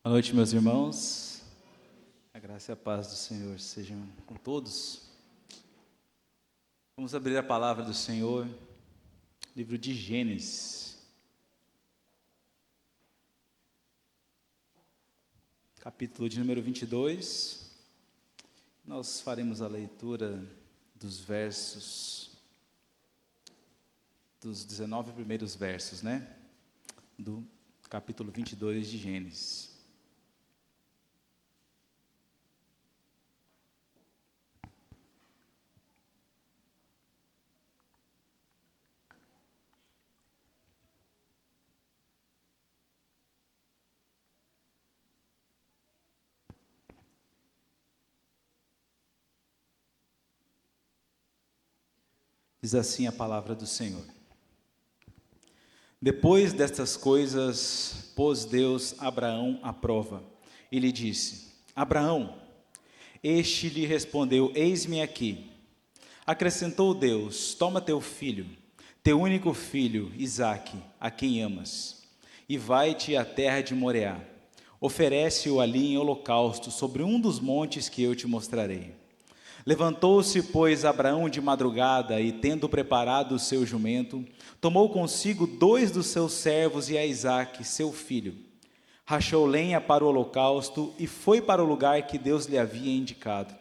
Boa noite, meus irmãos. A graça e a paz do Senhor sejam com todos. Vamos abrir a palavra do Senhor, livro de Gênesis, capítulo de número 22. Nós faremos a leitura dos 19 primeiros versos, do capítulo 22 de Gênesis. Diz assim a palavra do Senhor. Depois destas coisas, pôs Deus Abraão à prova, e lhe disse: Abraão. Este lhe respondeu: Eis-me aqui. Acrescentou Deus: Toma teu filho, teu único filho, Isaque, a quem amas, e vai-te à terra de Moriá. Oferece-o ali em holocausto sobre um dos montes que eu te mostrarei. Levantou-se, pois, Abraão de madrugada, e tendo preparado o seu jumento, tomou consigo 2 dos seus servos e a Isaque, seu filho. Rachou lenha para o holocausto e foi para o lugar que Deus lhe havia indicado.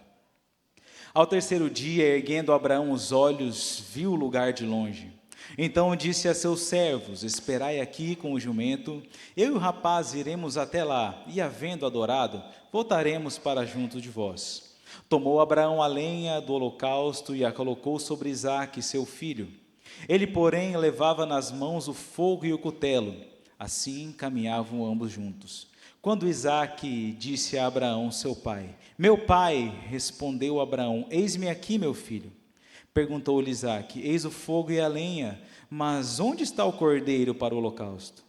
Ao terceiro dia, erguendo Abraão os olhos, viu o lugar de longe. Então disse a seus servos: Esperai aqui com o jumento, eu e o rapaz iremos até lá, e havendo adorado, voltaremos para junto de vós. Tomou Abraão a lenha do holocausto e a colocou sobre Isaque, seu filho. Ele, porém, levava nas mãos o fogo e o cutelo. Assim caminhavam ambos juntos. Quando Isaque disse a Abraão, seu pai: Meu pai, respondeu Abraão: Eis-me aqui, meu filho. Perguntou-lhe Isaque: Eis o fogo e a lenha, mas onde está o cordeiro para o holocausto?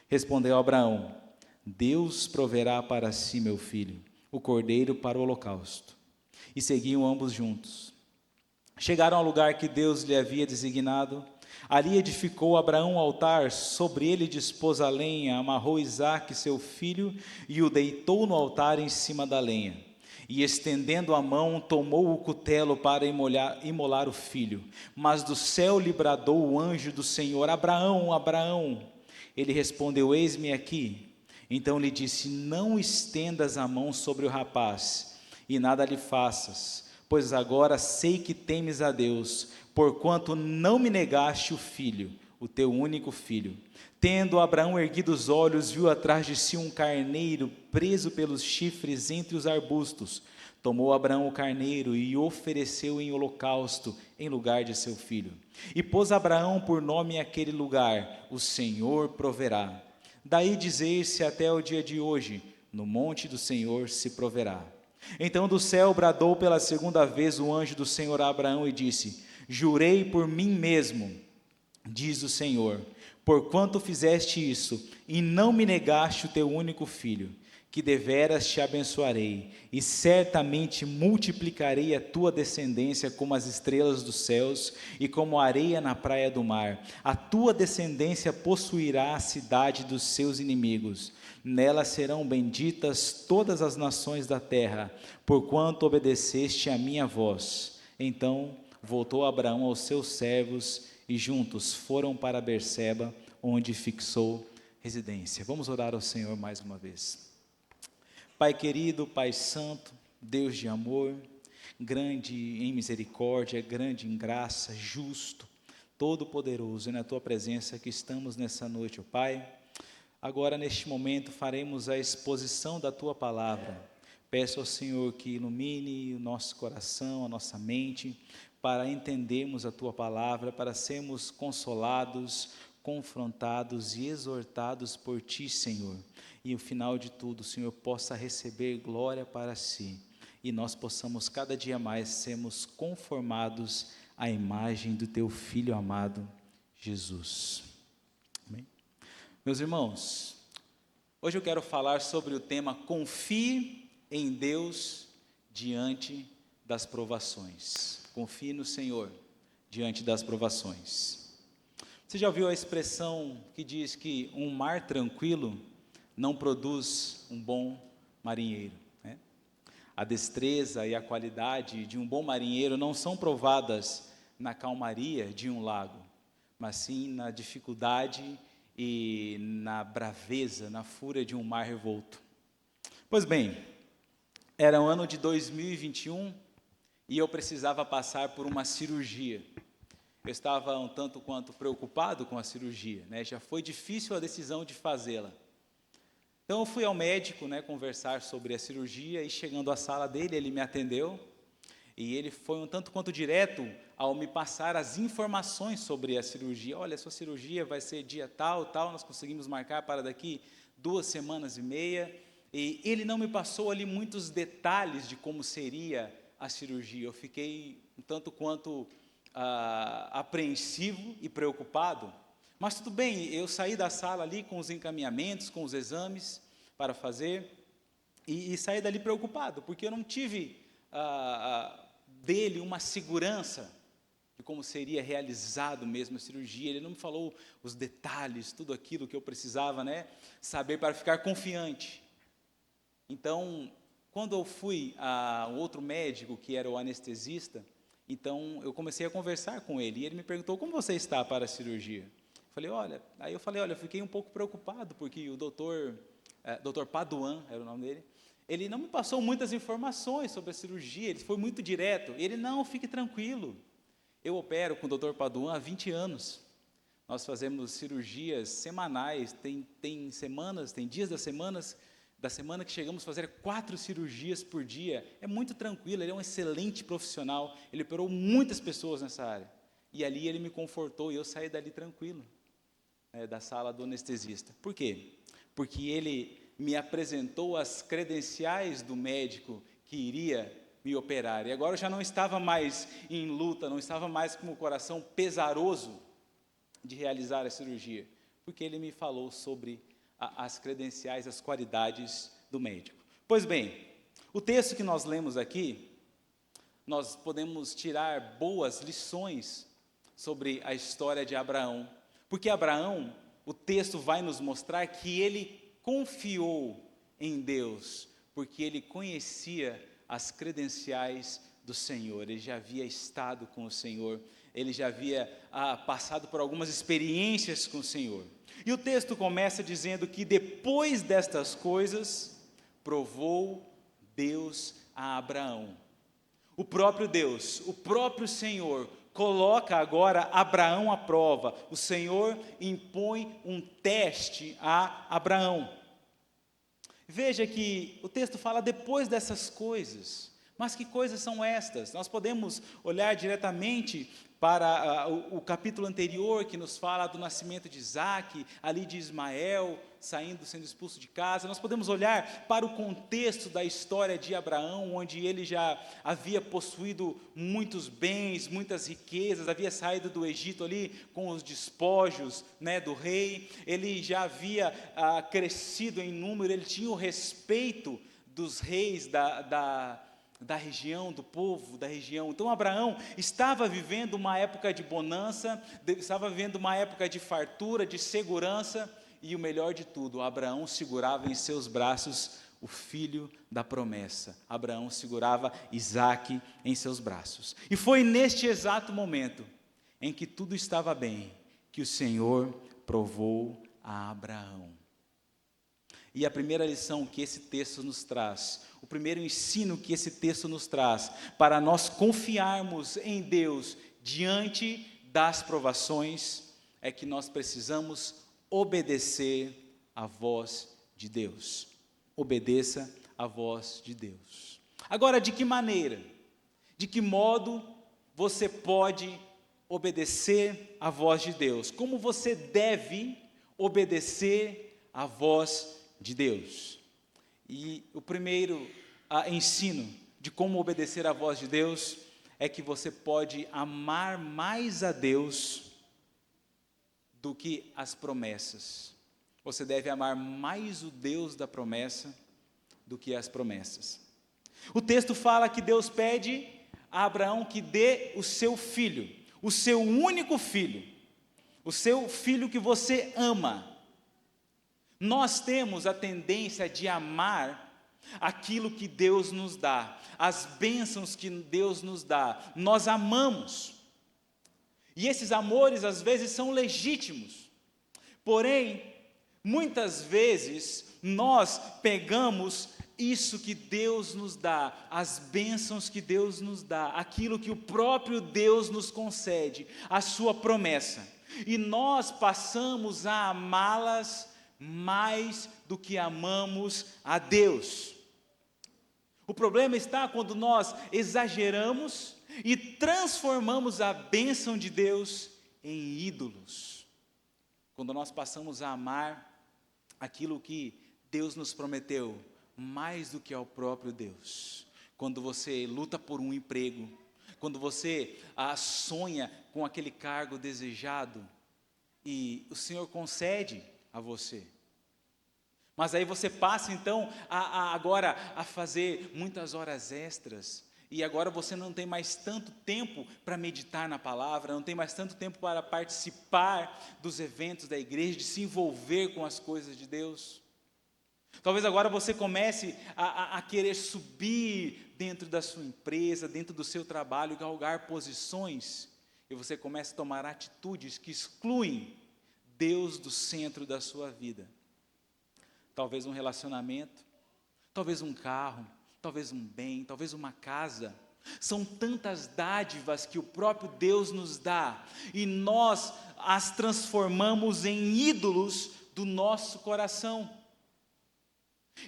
Respondeu Abraão: Deus proverá para si, meu filho, o cordeiro para o holocausto. E seguiam ambos juntos. Chegaram ao lugar que Deus lhe havia designado. Ali edificou Abraão um altar, sobre ele dispôs a lenha, amarrou Isaque, seu filho, e o deitou no altar em cima da lenha. E estendendo a mão, tomou o cutelo para imolar o filho. Mas do céu lhe bradou o anjo do Senhor: Abraão, Abraão. Ele respondeu: Eis-me aqui. Então lhe disse: Não estendas a mão sobre o rapaz, e nada lhe faças, pois agora sei que temes a Deus, porquanto não me negaste o filho, o teu único filho. Tendo Abraão erguido os olhos, viu atrás de si um carneiro preso pelos chifres entre os arbustos. Tomou Abraão o carneiro e o ofereceu em holocausto em lugar de seu filho. E pôs Abraão por nome àquele lugar: O Senhor proverá. Daí dizer-se até o dia de hoje: No monte do Senhor se proverá. Então do céu bradou pela segunda vez o anjo do Senhor a Abraão e disse: Jurei por mim mesmo, diz o Senhor, porquanto fizeste isso, e não me negaste o teu único filho, que deveras te abençoarei, e certamente multiplicarei a tua descendência como as estrelas dos céus, e como a areia na praia do mar. A tua descendência possuirá a cidade dos seus inimigos. Nela serão benditas todas as nações da terra, porquanto obedeceste à minha voz. Então voltou Abraão aos seus servos, e juntos foram para Berseba, onde fixou residência. Vamos orar ao Senhor mais uma vez. Pai querido, Pai santo, Deus de amor, grande em misericórdia, grande em graça, justo, todo-poderoso, é na tua presença que estamos nessa noite, ó Pai. Agora, neste momento, faremos a exposição da tua palavra. Peço ao Senhor que ilumine o nosso coração, a nossa mente, para entendermos a tua palavra, para sermos consolados, confrontados e exortados por ti, Senhor. E no final de tudo, o Senhor possa receber glória para si, e nós possamos cada dia mais sermos conformados à imagem do teu Filho amado, Jesus. Amém? Meus irmãos, hoje eu quero falar sobre o tema Confie em Deus diante das provações. Confie no Senhor diante das provações. Você já ouviu a expressão que diz que um mar tranquilo não produz um bom marinheiro, né? A destreza e a qualidade de um bom marinheiro não são provadas na calmaria de um lago, mas sim na dificuldade e na braveza, na fúria de um mar revolto. Pois bem, era o ano de 2021 e eu precisava passar por uma cirurgia. Eu estava um tanto quanto preocupado com a cirurgia, né? Já foi difícil a decisão de fazê-la. Então eu fui ao médico, né, conversar sobre a cirurgia, e chegando à sala dele, ele me atendeu, e ele foi um tanto quanto direto ao me passar as informações sobre a cirurgia. Olha, a sua cirurgia vai ser dia tal, nós conseguimos marcar para daqui 2 semanas e meia, e ele não me passou ali muitos detalhes de como seria a cirurgia. Eu fiquei um tanto quanto apreensivo e preocupado, mas tudo bem, eu saí da sala ali com os encaminhamentos, com os exames para fazer, e saí dali preocupado, porque eu não tive dele uma segurança de como seria realizado mesmo a cirurgia. Ele não me falou os detalhes, tudo aquilo que eu precisava, né, saber para ficar confiante. Então, quando eu fui a um outro médico, que era o anestesista, então eu comecei a conversar com ele, e ele me perguntou: como você está para a cirurgia? Eu falei, olha, eu fiquei um pouco preocupado, porque o doutor Paduan, era o nome dele, ele não me passou muitas informações sobre a cirurgia, ele foi muito direto. Ele: não, fique tranquilo, eu opero com o doutor Paduan há 20 anos, nós fazemos cirurgias semanais, tem semanas, tem dias da semana que chegamos a fazer 4 cirurgias por dia. É muito tranquilo, ele é um excelente profissional, ele operou muitas pessoas nessa área. E ali ele me confortou, e eu saí dali tranquilo, da sala do anestesista. Por quê? Porque ele me apresentou as credenciais do médico que iria me operar, e agora eu já não estava mais em luta, não estava mais com o coração pesaroso de realizar a cirurgia, porque ele me falou sobre as credenciais, as qualidades do médico. Pois bem, o texto que nós lemos aqui, nós podemos tirar boas lições sobre a história de Abraão, porque Abraão, o texto vai nos mostrar que ele confiou em Deus, porque ele conhecia as credenciais do Senhor, ele já havia estado com o Senhor, ele já havia passado por algumas experiências com o Senhor. E o texto começa dizendo que depois destas coisas, provou Deus a Abraão. O próprio Deus, o próprio Senhor, coloca agora Abraão à prova. O Senhor impõe um teste a Abraão. Veja que o texto fala depois dessas coisas. Mas que coisas são estas? Nós podemos olhar diretamente para o capítulo anterior, que nos fala do nascimento de Isaque, ali de Ismael, sendo expulso de casa. Nós podemos olhar para o contexto da história de Abraão, onde ele já havia possuído muitos bens, muitas riquezas, havia saído do Egito ali com os despojos, né, do rei. Ele já havia crescido em número, ele tinha o respeito dos reis da região, do povo da região. Então Abraão estava vivendo uma época de bonança, estava vivendo uma época de fartura, de segurança, e o melhor de tudo, Abraão segurava em seus braços o filho da promessa. Abraão segurava Isaque em seus braços. E foi neste exato momento em que tudo estava bem, que o Senhor provou a Abraão. E a primeira lição que esse texto nos traz, o primeiro ensino que esse texto nos traz, para nós confiarmos em Deus diante das provações, é que nós precisamos obedecer à voz de Deus. Obedeça à voz de Deus. Agora, de que maneira? De que modo você pode obedecer à voz de Deus? Como você deve obedecer à voz de Deus? E o primeiro ensino de como obedecer à voz de Deus é que você pode amar mais a Deus do que as promessas. Você deve amar mais o Deus da promessa do que as promessas. O texto fala que Deus pede a Abraão que dê o seu filho, o seu único filho, o seu filho que você ama. Nós temos a tendência de amar aquilo que Deus nos dá, as bênçãos que Deus nos dá, nós amamos. E esses amores às vezes são legítimos, porém, muitas vezes nós pegamos isso que Deus nos dá, as bênçãos que Deus nos dá, aquilo que o próprio Deus nos concede, a sua promessa, e nós passamos a amá-las mais do que amamos a Deus. O problema está quando nós exageramos e transformamos a bênção de Deus em ídolos. Quando nós passamos a amar aquilo que Deus nos prometeu, mais do que ao próprio Deus. Quando você luta por um emprego, quando você sonha com aquele cargo desejado, e o Senhor concede a você. Mas aí você passa então agora a fazer muitas horas extras, e agora você não tem mais tanto tempo para meditar na palavra, não tem mais tanto tempo para participar dos eventos da igreja, de se envolver com as coisas de Deus. Talvez agora você comece a querer subir dentro da sua empresa, dentro do seu trabalho, galgar posições, e você começa a tomar atitudes que excluem Deus do centro da sua vida. Talvez um relacionamento, talvez um carro, talvez um bem, talvez uma casa. São tantas dádivas que o próprio Deus nos dá, e nós as transformamos em ídolos do nosso coração.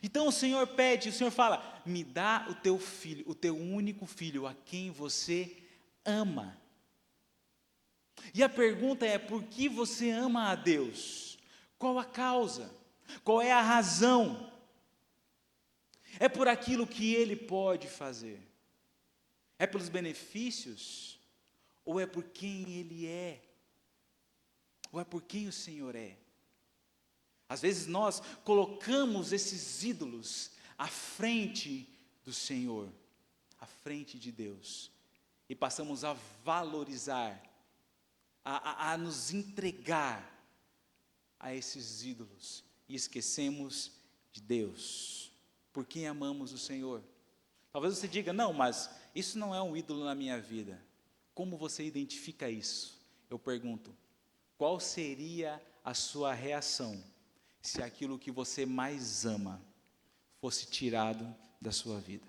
Então o Senhor pede, o Senhor fala: me dá o teu filho, o teu único filho, a quem você ama. E a pergunta é: por que você ama a Deus? Qual a causa? Qual é a razão? É por aquilo que Ele pode fazer? É pelos benefícios? Ou é por quem Ele é? Ou é por quem o Senhor é? Às vezes nós colocamos esses ídolos à frente do Senhor, à frente de Deus, e passamos a valorizar, a nos entregar a esses ídolos, e esquecemos de Deus. Por quem amamos o Senhor? Talvez você diga: não, mas isso não é um ídolo na minha vida. Como você identifica isso? Eu pergunto: qual seria a sua reação se aquilo que você mais ama fosse tirado da sua vida?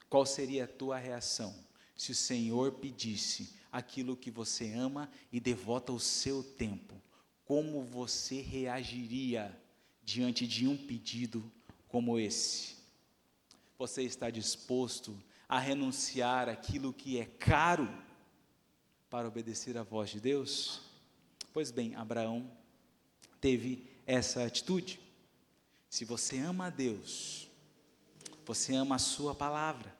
Qual seria a tua reação se o Senhor pedisse aquilo que você ama e devota o seu tempo? Como você reagiria diante de um pedido como esse? Você está disposto a renunciar aquilo que é caro para obedecer à voz de Deus? Pois bem, Abraão teve essa atitude. Se você ama a Deus, você ama a sua palavra.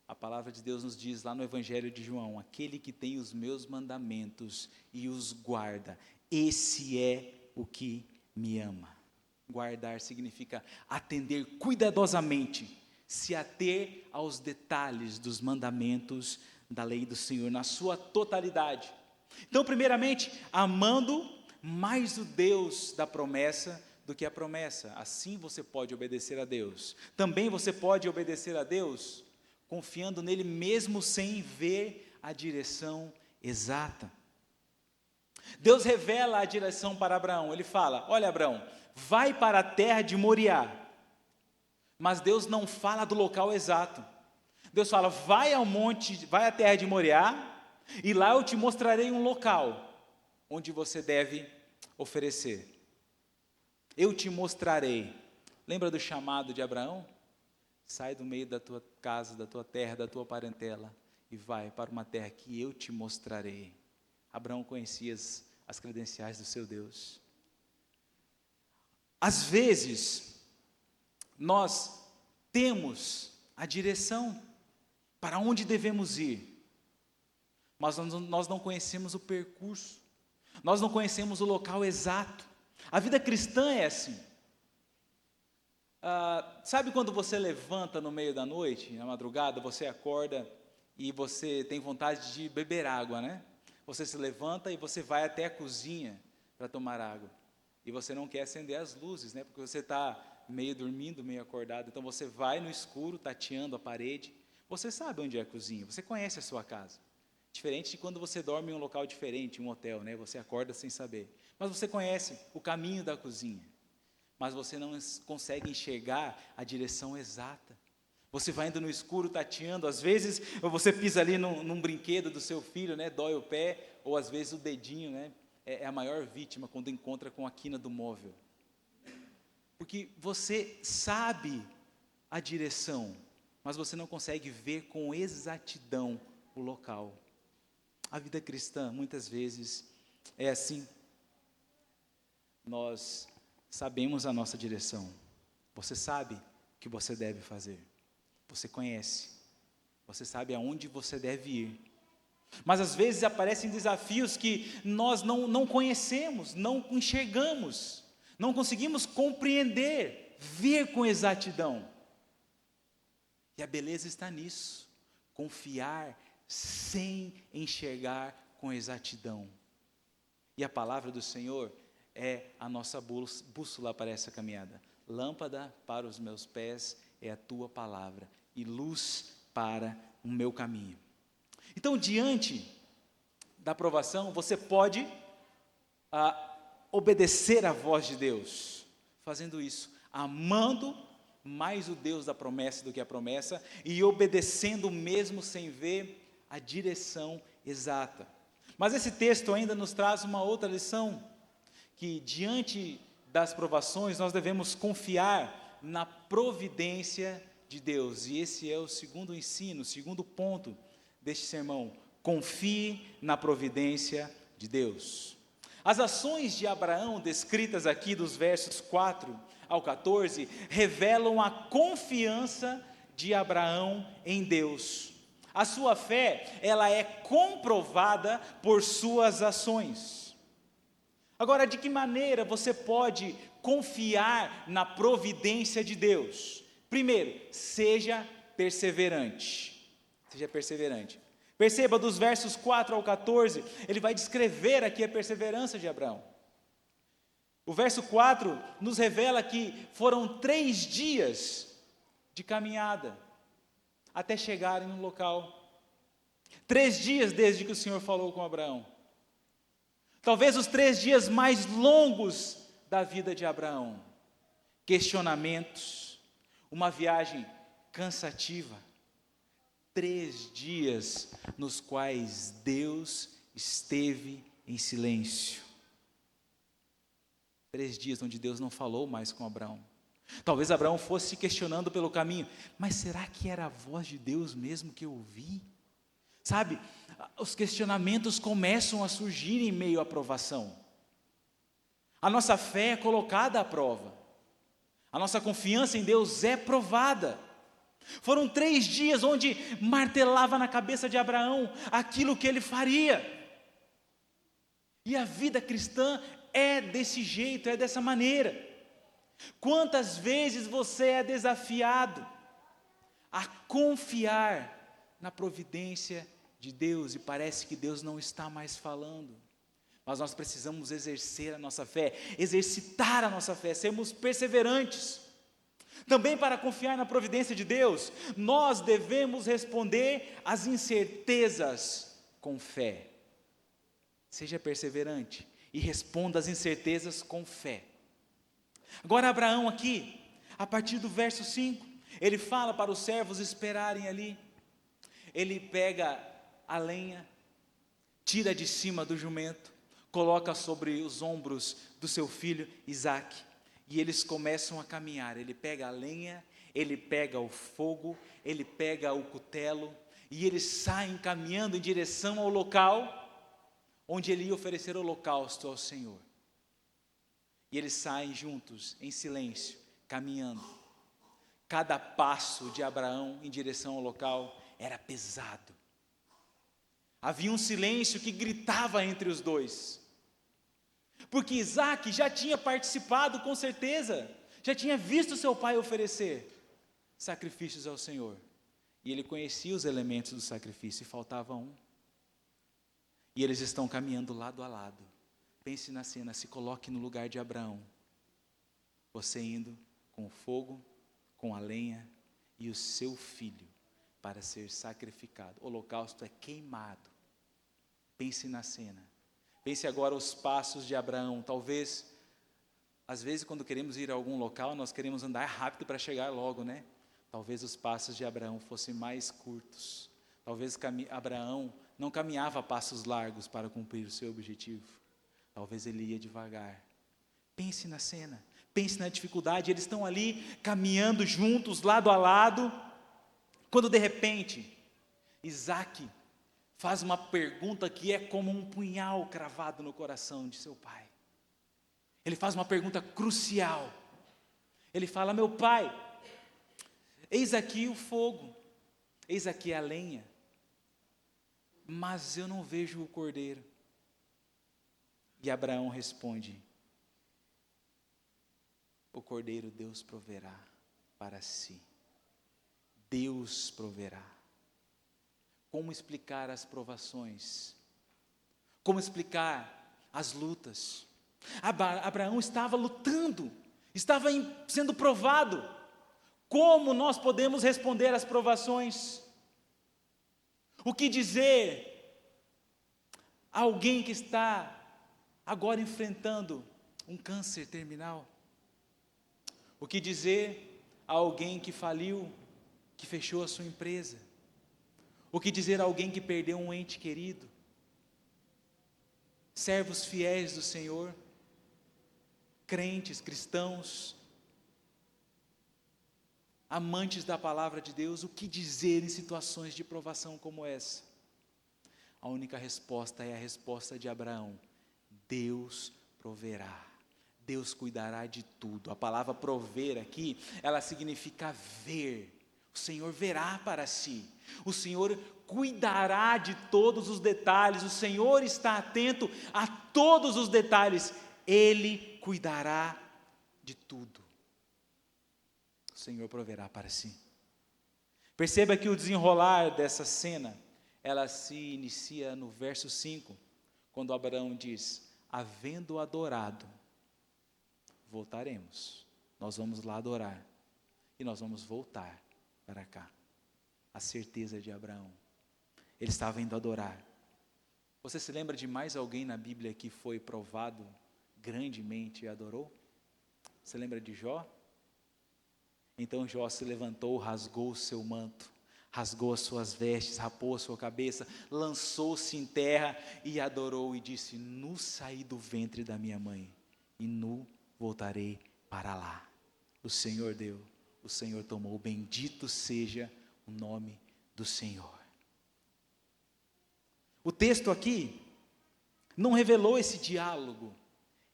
A palavra de Deus nos diz lá no Evangelho de João: aquele que tem os meus mandamentos e os guarda, esse é o que me ama. Guardar significa atender cuidadosamente, se ater aos detalhes dos mandamentos da lei do Senhor, na sua totalidade. Então, primeiramente, amando mais o Deus da promessa do que a promessa. Assim você pode obedecer a Deus. Também você pode obedecer a Deus confiando nele mesmo sem ver a direção exata. Deus revela a direção para Abraão. Ele fala: olha, Abraão, vai para a terra de Moriá. Mas Deus não fala do local exato. Deus fala: vai ao monte, vai à terra de Moriá, e lá eu te mostrarei um local onde você deve oferecer. Eu te mostrarei. Lembra do chamado de Abraão? Sai do meio da tua casa, da tua terra, da tua parentela, e vai para uma terra que eu te mostrarei. Abraão conhecia as credenciais do seu Deus. Às vezes, nós temos a direção para onde devemos ir, mas nós não conhecemos o percurso, nós não conhecemos o local exato. A vida cristã é assim. Sabe quando você levanta no meio da noite, na madrugada, você acorda e você tem vontade de beber água, né? Você se levanta e você vai até a cozinha para tomar água. E você não quer acender as luzes, né? Porque você está meio dormindo, meio acordado. Então você vai no escuro, tateando a parede. Você sabe onde é a cozinha, você conhece a sua casa. Diferente de quando você dorme em um local diferente, um hotel, né? Você acorda sem saber. Mas você conhece o caminho da cozinha. Mas você não consegue enxergar a direção exata. Você vai indo no escuro, tateando. Às vezes você pisa ali num brinquedo do seu filho, né? Dói o pé, ou às vezes o dedinho, né? É a maior vítima quando encontra com a quina do móvel. Porque você sabe a direção, mas você não consegue ver com exatidão o local. A vida cristã, muitas vezes, é assim. Nós sabemos a nossa direção. Você sabe o que você deve fazer. Você conhece. Você sabe aonde você deve ir. Mas às vezes aparecem desafios que nós não conhecemos, não enxergamos, não conseguimos compreender, ver com exatidão. E a beleza está nisso, confiar sem enxergar com exatidão. E a palavra do Senhor é a nossa bússola para essa caminhada. Lâmpada para os meus pés é a tua palavra e luz para o meu caminho. Então, diante da provação, você pode obedecer à voz de Deus, fazendo isso, amando mais o Deus da promessa do que a promessa, e obedecendo mesmo sem ver a direção exata. Mas esse texto ainda nos traz uma outra lição, que diante das provações, nós devemos confiar na providência de Deus, e esse é o segundo ensino, o segundo ponto deste sermão: confie na providência de Deus. As ações de Abraão, descritas aqui dos versos 4 ao 14, revelam a confiança de Abraão em Deus. A sua fé, ela é comprovada por suas ações. Agora, de que maneira você pode confiar na providência de Deus? Primeiro, seja perseverante. Seja perseverante. Perceba, dos versos 4 ao 14, ele vai descrever aqui a perseverança de Abraão. O verso 4 nos revela que foram 3 dias de caminhada até chegarem no local. 3 dias desde que o Senhor falou com Abraão. Talvez os 3 dias mais longos da vida de Abraão. Questionamentos, uma viagem cansativa. 3 dias nos quais Deus esteve em silêncio. 3 dias onde Deus não falou mais com Abraão. Talvez Abraão fosse se questionando pelo caminho, mas será que era a voz de Deus mesmo que eu ouvi? Sabe, os questionamentos começam a surgir em meio à provação. A nossa fé é colocada à prova. A nossa confiança em Deus é provada. Foram 3 dias onde martelava na cabeça de Abraão aquilo que ele faria. E a vida cristã é desse jeito, é dessa maneira. Quantas vezes você é desafiado a confiar na providência de Deus e parece que Deus não está mais falando. Mas nós precisamos exercer a nossa fé, exercitar a nossa fé, sermos perseverantes. Também para confiar na providência de Deus, nós devemos responder às incertezas com fé. Seja perseverante e responda às incertezas com fé. Agora Abraão aqui, a partir do verso 5, ele fala para os servos esperarem ali. Ele pega a lenha, tira de cima do jumento, coloca sobre os ombros do seu filho Isaque, e eles começam a caminhar. Ele pega a lenha, ele pega o fogo, ele pega o cutelo, e eles saem caminhando em direção ao local onde ele ia oferecer holocausto ao Senhor. E eles saem juntos, em silêncio, caminhando. Cada passo de Abraão em direção ao local era pesado. Havia um silêncio que gritava entre os dois. Porque Isaque já tinha participado, com certeza, já tinha visto seu pai oferecer sacrifícios ao Senhor. E ele conhecia os elementos do sacrifício, e faltava um. E eles estão caminhando lado a lado, Pense na cena, se coloque no lugar de Abraão. Você indo com o fogo, com a lenha e o seu filho para ser sacrificado. O holocausto é queimado. Pense na cena. Pense agora os passos de Abraão. Talvez, às vezes quando queremos ir a algum local, nós queremos andar rápido para chegar logo, né? Talvez os passos de Abraão fossem mais curtos. Talvez Abraão não caminhava a passos largos para cumprir o seu objetivo. Talvez ele ia devagar. Pense na cena, pense na dificuldade. Eles estão ali caminhando juntos, lado a lado, quando de repente, Isaque faz uma pergunta que é como um punhal cravado no coração de seu pai. Ele faz uma pergunta crucial. Ele fala: meu pai, eis aqui o fogo, eis aqui a lenha, mas eu não vejo o cordeiro. E Abraão responde: o cordeiro Deus proverá para si. Deus proverá. Como explicar as provações? Como explicar as lutas? Abraão estava lutando, estava sendo provado. Como nós podemos responder às provações? O que dizer a alguém que está agora enfrentando um câncer terminal? O que dizer a alguém que faliu, que fechou a sua empresa? O que dizer a alguém que perdeu um ente querido? Servos fiéis do Senhor, crentes, cristãos, amantes da palavra de Deus, o que dizer em situações de provação como essa? A única resposta é a resposta de Abraão: Deus proverá, Deus cuidará de tudo. A palavra prover aqui, ela significa ver. O Senhor verá para si, o Senhor cuidará de todos os detalhes, o Senhor está atento a todos os detalhes, Ele cuidará de tudo. O Senhor proverá para si. Perceba que o desenrolar dessa cena, ela se inicia no verso 5, quando Abraão diz: havendo adorado, voltaremos. Nós vamos lá adorar e nós vamos voltar para cá. A certeza de Abraão. Ele estava indo adorar. Você se lembra de mais alguém na Bíblia que foi provado grandemente e adorou? Você lembra de Jó? Então Jó se levantou, rasgou o seu manto, rasgou as suas vestes, rapou a sua cabeça, lançou-se em terra e adorou e disse: nu saí do ventre da minha mãe e nu voltarei para lá. O Senhor deu, o Senhor tomou, bendito seja o nome do Senhor. O texto aqui não revelou esse diálogo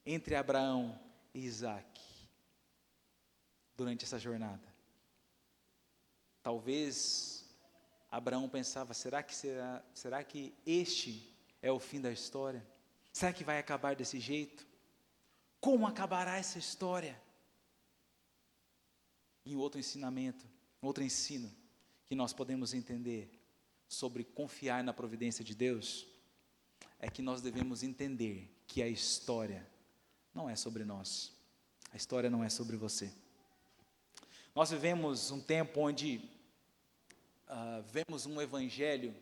entre Abraão e Isaque durante essa jornada. Talvez Abraão pensava: será que este é o fim da história? Será que vai acabar desse jeito? Como acabará essa história? E outro ensinamento, outro ensino que nós podemos entender sobre confiar na providência de Deus, é que nós devemos entender que a história não é sobre nós, a história não é sobre você. Nós vivemos um tempo onde vemos um evangelho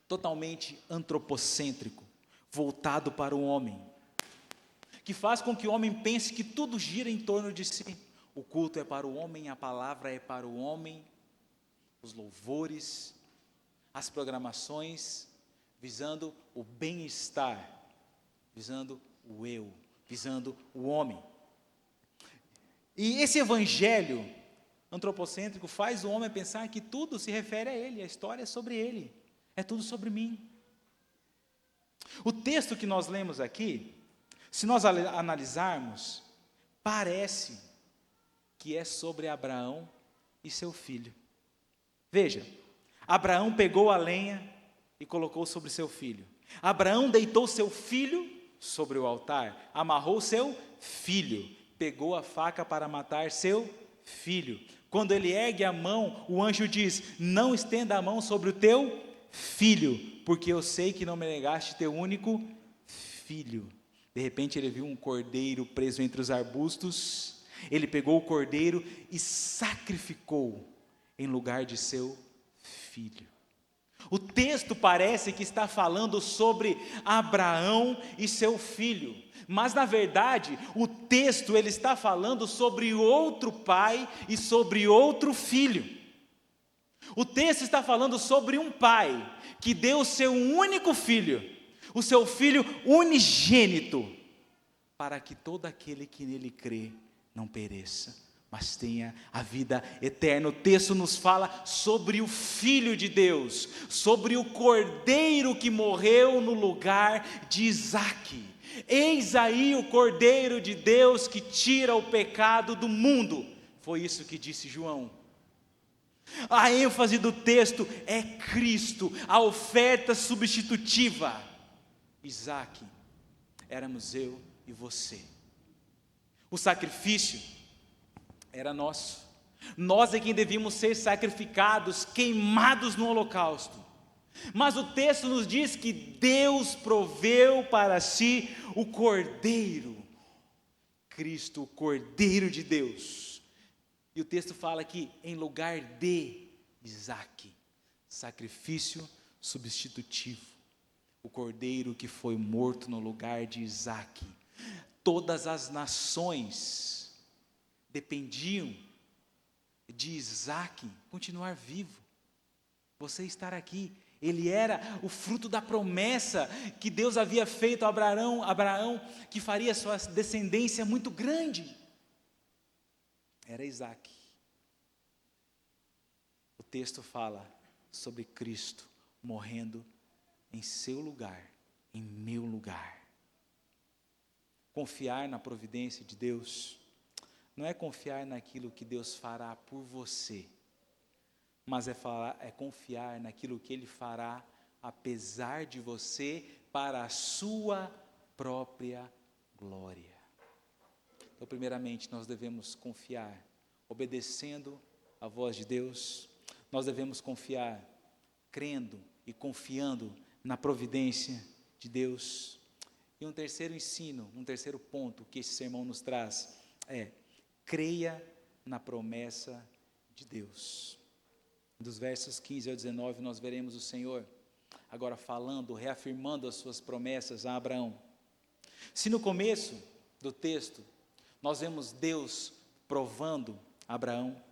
totalmente antropocêntrico, voltado para o homem, que faz com que o homem pense que tudo gira em torno de si. O culto é para o homem, a palavra é para o homem, os louvores, as programações, visando o bem-estar, visando o eu, visando o homem. E esse evangelho antropocêntrico faz o homem pensar que tudo se refere a ele, a história é sobre ele, é tudo sobre mim. O texto que nós lemos aqui, se nós analisarmos, parece que é sobre Abraão e seu filho. Veja, Abraão pegou a lenha e colocou sobre seu filho. Abraão deitou seu filho sobre o altar, amarrou seu filho, pegou a faca para matar seu filho. Quando ele ergue a mão, o anjo diz: não estenda a mão sobre o teu filho, porque eu sei que não me negaste teu único filho. De repente ele viu um cordeiro preso entre os arbustos, ele pegou o cordeiro e sacrificou em lugar de seu filho. O texto parece que está falando sobre Abraão e seu filho, mas na verdade o texto ele está falando sobre outro pai e sobre outro filho. O texto está falando sobre um pai que deu o seu único filho, o seu filho unigênito, para que todo aquele que nele crê não pereça, mas tenha a vida eterna. O texto nos fala sobre o Filho de Deus, sobre o Cordeiro que morreu no lugar de Isaque. Eis aí o Cordeiro de Deus que tira o pecado do mundo. Foi isso que disse João. A ênfase do texto é Cristo, a oferta substitutiva. Isaque, éramos eu e você. O sacrifício era nosso. Nós é quem devíamos ser sacrificados, queimados no holocausto. Mas o texto nos diz que Deus proveu para si o Cordeiro, Cristo, o Cordeiro de Deus. E o texto fala que em lugar de Isaque, sacrifício substitutivo, o Cordeiro que foi morto no lugar de Isaque. Todas as nações dependiam de Isaque continuar vivo, você estar aqui. Ele era o fruto da promessa que Deus havia feito a Abraão, que faria sua descendência muito grande. Era Isaque. O texto fala sobre Cristo morrendo em seu lugar, em meu lugar. Confiar na providência de Deus não é confiar naquilo que Deus fará por você, mas é confiar naquilo que Ele fará apesar de você, para a sua própria glória. Então, primeiramente, nós devemos confiar, obedecendo a voz de Deus. Nós devemos confiar, crendo e confiando na providência de Deus. E um terceiro ensino, um terceiro ponto que esse sermão nos traz é: creia na promessa de Deus. Dos versos 15 ao 19, nós veremos o Senhor agora falando, reafirmando as suas promessas a Abraão. Se no começo do texto nós vemos Deus provando Abraão,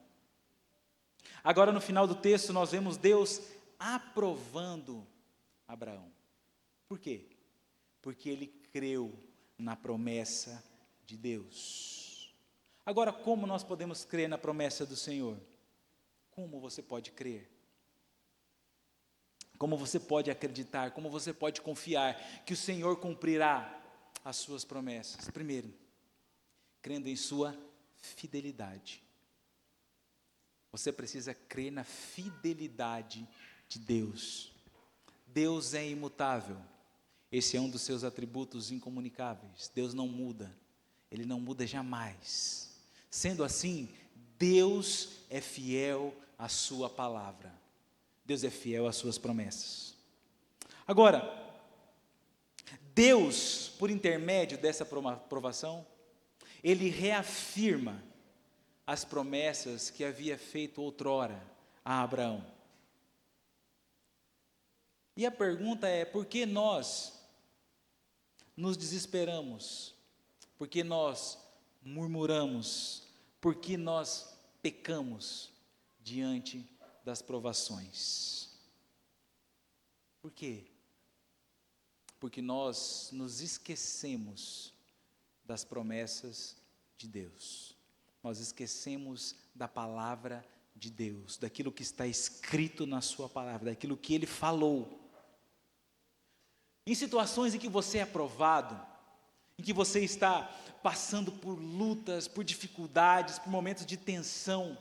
agora no final do texto nós vemos Deus aprovando Abraão. Por quê? Porque ele creu na promessa de Deus. Agora, como nós podemos crer na promessa do Senhor? Como você pode crer? Como você pode acreditar? Como você pode confiar que o Senhor cumprirá as suas promessas? Primeiro, crendo em sua fidelidade. Você precisa crer na fidelidade de Deus. Deus é imutável. Esse é um dos seus atributos incomunicáveis. Deus não muda. Ele não muda jamais. Sendo assim, Deus é fiel à sua palavra. Deus é fiel às suas promessas. Agora, Deus, por intermédio dessa provação, Ele reafirma as promessas que havia feito outrora a Abraão. E a pergunta é: por que nós nos desesperamos? Por que nós murmuramos? Por que nós pecamos diante das provações? Por quê? Porque nós nos esquecemos das promessas de Deus. Nós esquecemos da palavra de Deus, daquilo que está escrito na sua palavra, daquilo que Ele falou. Em situações em que você é provado, em que você está passando por lutas, por dificuldades, por momentos de tensão,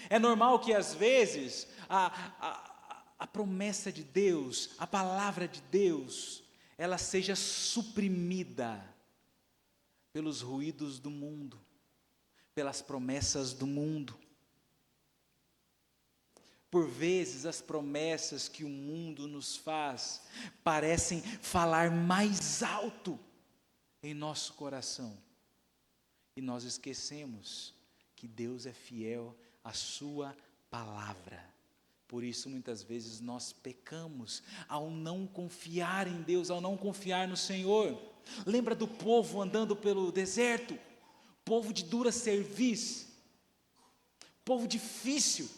é normal que às vezes a promessa de Deus, a palavra de Deus, ela seja suprimida pelos ruídos do mundo, pelas promessas do mundo. Por vezes as promessas que o mundo nos faz parecem falar mais alto em nosso coração. E nós esquecemos que Deus é fiel à sua palavra. Por isso, muitas vezes, nós pecamos ao não confiar em Deus, ao não confiar no Senhor. Lembra do povo andando pelo deserto? Povo de dura cerviz, povo difícil.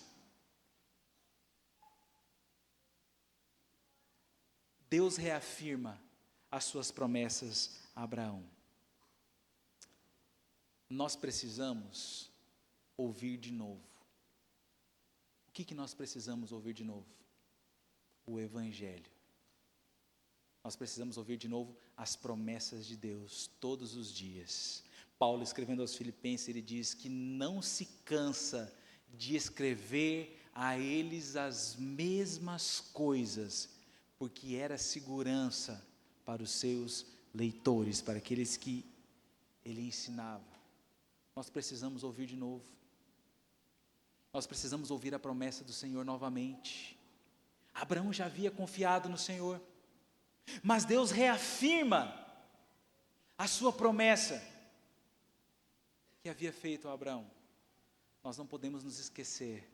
Deus reafirma as suas promessas a Abraão. Nós precisamos ouvir de novo. O que nós precisamos ouvir de novo? O Evangelho. Nós precisamos ouvir de novo as promessas de Deus todos os dias. Paulo, escrevendo aos Filipenses, ele diz que não se cansa de escrever a eles as mesmas coisas, porque era segurança para os seus leitores, para aqueles que ele ensinava. Nós precisamos ouvir de novo. Nós precisamos ouvir a promessa do Senhor novamente. Abraão já havia confiado no Senhor, mas Deus reafirma a sua promessa que havia feito a Abraão. Nós não podemos nos esquecer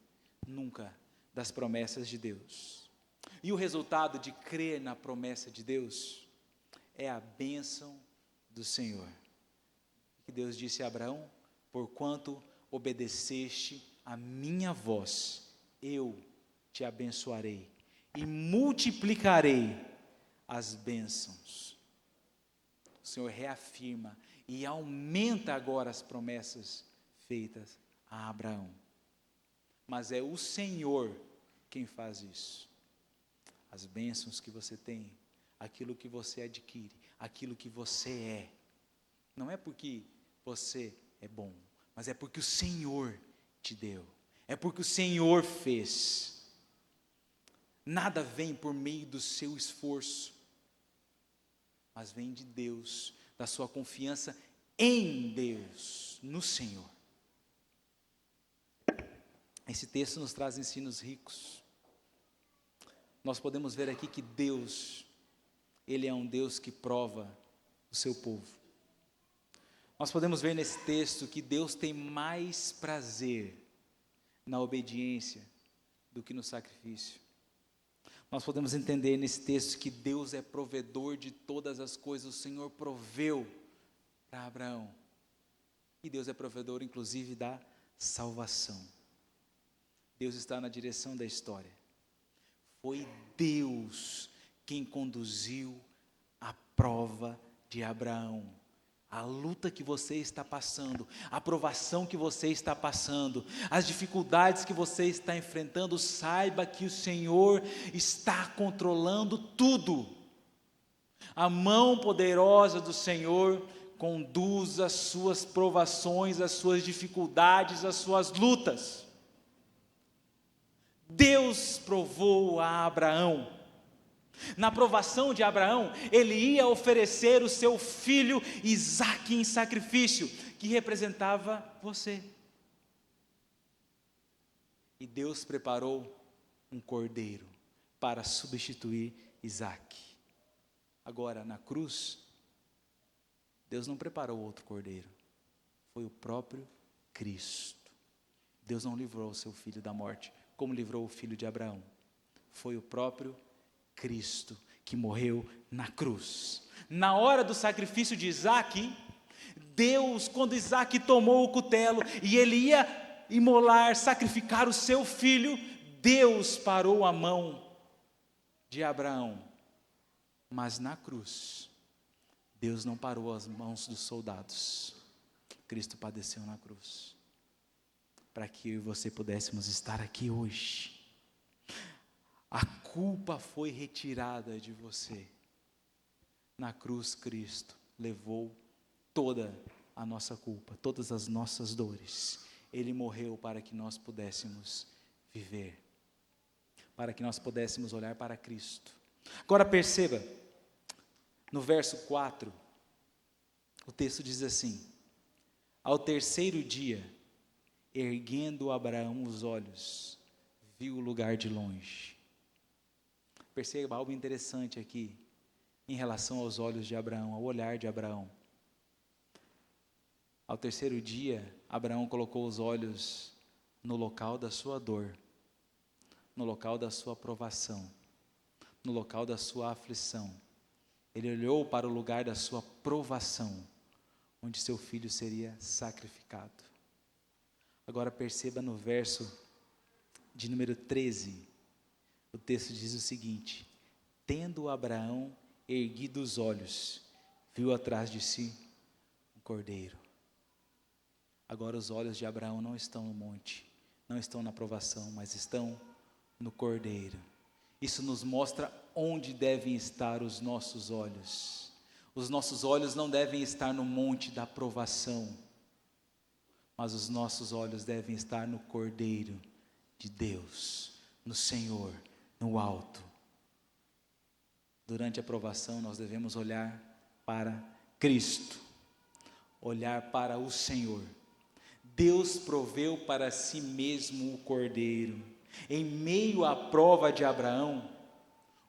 nunca das promessas de Deus. E o resultado de crer na promessa de Deus é a bênção do Senhor. Que Deus disse a Abraão: porquanto obedeceste a minha voz, eu te abençoarei e multiplicarei as bênçãos. O Senhor reafirma e aumenta agora as promessas feitas a Abraão. Mas é o Senhor quem faz isso. As bênçãos que você tem, aquilo que você adquire, aquilo que você é, não é porque você é bom, mas é porque o Senhor te deu, é porque o Senhor fez. Nada vem por meio do seu esforço, mas vem de Deus, da sua confiança em Deus, no Senhor. Esse texto nos traz ensinos ricos. Nós podemos ver aqui que Deus, Ele é um Deus que prova o seu povo. Nós podemos ver nesse texto que Deus tem mais prazer na obediência do que no sacrifício. Nós podemos entender nesse texto que Deus é provedor de todas as coisas. O Senhor proveu para Abraão. E Deus é provedor, inclusive, da salvação. Deus está na direção da história. Foi Deus quem conduziu a prova de Abraão. A luta que você está passando, a provação que você está passando, as dificuldades que você está enfrentando, saiba que o Senhor está controlando tudo. A mão poderosa do Senhor conduz as suas provações, as suas dificuldades, as suas lutas. Deus provou a Abraão. Na provação de Abraão, ele ia oferecer o seu filho Isaque em sacrifício, que representava você. E Deus preparou um cordeiro para substituir Isaque. Agora, na cruz, Deus não preparou outro cordeiro, foi o próprio Cristo. Deus não livrou o seu filho da morte, como livrou o filho de Abraão. Foi o próprio Cristo que morreu na cruz. Na hora do sacrifício de Isaque, Deus, quando Isaque tomou o cutelo e ele ia imolar, sacrificar o seu filho, Deus parou a mão de Abraão. Mas na cruz, Deus não parou as mãos dos soldados. Cristo padeceu na cruz, para que eu e você pudéssemos estar aqui hoje. A culpa foi retirada de você. Na cruz, Cristo levou toda a nossa culpa, todas as nossas dores. Ele morreu para que nós pudéssemos viver, para que nós pudéssemos olhar para Cristo. Agora perceba, no verso 4, o texto diz assim: ao terceiro dia, erguendo Abraão os olhos, viu o lugar de longe. Perceba algo interessante aqui, em relação aos olhos de Abraão, ao olhar de Abraão. Ao terceiro dia, Abraão colocou os olhos no local da sua dor, no local da sua provação, no local da sua aflição. Ele olhou para o lugar da sua provação, onde seu filho seria sacrificado. Agora perceba no verso de número 13, o texto diz o seguinte: tendo Abraão erguido os olhos, viu atrás de si um cordeiro. Agora os olhos de Abraão não estão no monte, não estão na provação, mas estão no cordeiro. Isso nos mostra onde devem estar os nossos olhos. Os nossos olhos não devem estar no monte da provação, mas os nossos olhos devem estar no cordeiro de Deus, no Senhor, no alto. Durante a provação nós devemos olhar para Cristo, olhar para o Senhor. Deus proveu para si mesmo o cordeiro. Em meio à prova de Abraão,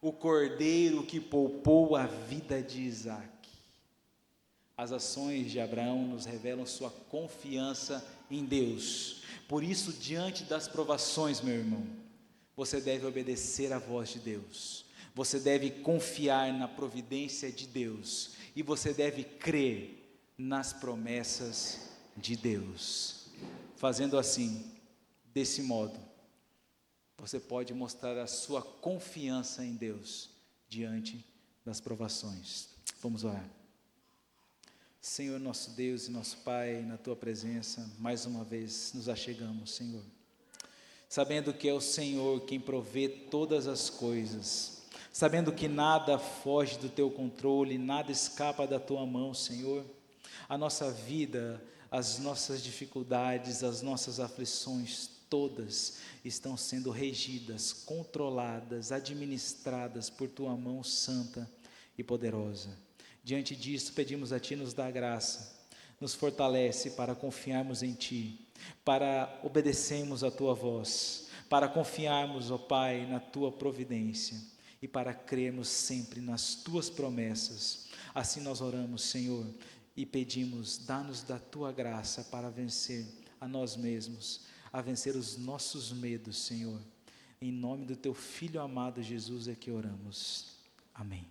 o cordeiro que poupou a vida de Isaque. As ações de Abraão nos revelam sua confiança em Deus. Por isso, diante das provações, meu irmão, você deve obedecer à voz de Deus. Você deve confiar na providência de Deus. E você deve crer nas promessas de Deus. Fazendo assim, desse modo, você pode mostrar a sua confiança em Deus diante das provações. Vamos orar. Senhor nosso Deus e nosso Pai, na Tua presença, mais uma vez nos achegamos, Senhor. Sabendo que é o Senhor quem provê todas as coisas, sabendo que nada foge do Teu controle, nada escapa da Tua mão, Senhor. A nossa vida, as nossas dificuldades, as nossas aflições, todas estão sendo regidas, controladas, administradas por Tua mão santa e poderosa. Diante disso, pedimos a Ti nos dá graça, nos fortalece para confiarmos em Ti, para obedecermos a Tua voz, para confiarmos, ó Pai, na Tua providência e para crermos sempre nas Tuas promessas. Assim nós oramos, Senhor, e pedimos, dá-nos da Tua graça para vencer a nós mesmos, a vencer os nossos medos, Senhor. Em nome do Teu Filho amado Jesus é que oramos. Amém.